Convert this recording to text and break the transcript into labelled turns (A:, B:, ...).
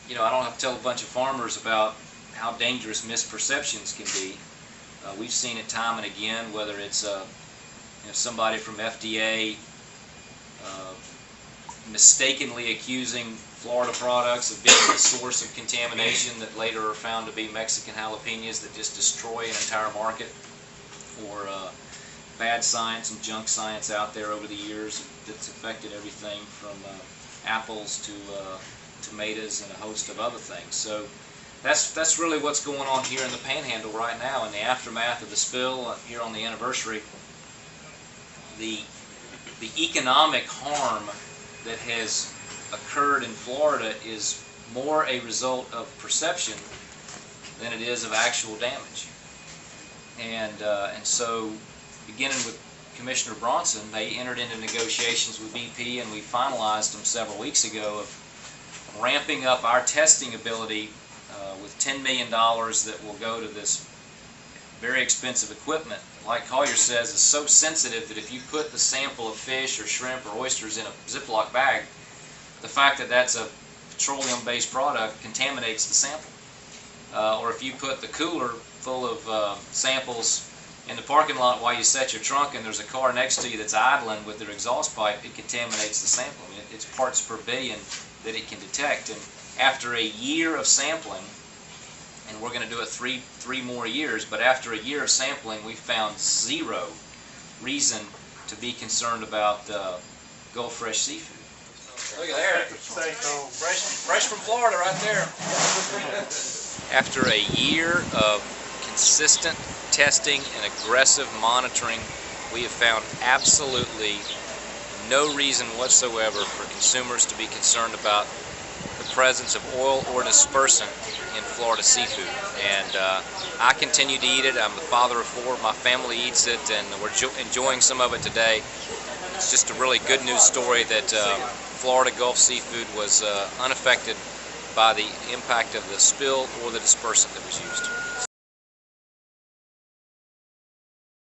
A: I don't have to tell a bunch of farmers about how dangerous misperceptions can be. We've seen it time and again, whether it's somebody from FDA mistakenly accusing Florida products of being the source of contamination that later are found to be Mexican jalapenos that just destroy an entire market, or bad science and junk science out there over the years that's affected everything from apples to tomatoes and a host of other things. So that's really what's going on here in the Panhandle right now in the aftermath of the spill here on the anniversary. The economic harm that has occurred in Florida is more a result of perception than it is of actual damage. And so, beginning with Commissioner Bronson, they entered into negotiations with BP, and we finalized them several weeks ago, of ramping up our testing ability with $10 million that will go to this very expensive equipment. Like Collier says, is so sensitive that if you put the sample of fish or shrimp or oysters in a Ziploc bag, the fact that that's a petroleum-based product contaminates the sample. Or if you put the cooler full of samples in the parking lot while you set your trunk and there's a car next to you that's idling with their exhaust pipe, it contaminates the sample. I mean, it's parts per billion that it can detect. And after a year of sampling, and we're going to do it three more years, but after a year of sampling, we found zero reason to be concerned about Gulf fresh seafood. Look at there, fresh from Florida right there. After a year of consistent testing and aggressive monitoring, we have found absolutely no reason whatsoever for consumers to be concerned about the presence of oil or dispersant in Florida seafood. And I continue to eat it. I'm the father of four. My family eats it, and we're enjoying some of it today. It's just a really good news story that Florida Gulf seafood was unaffected by the impact of the spill or the dispersant that was used.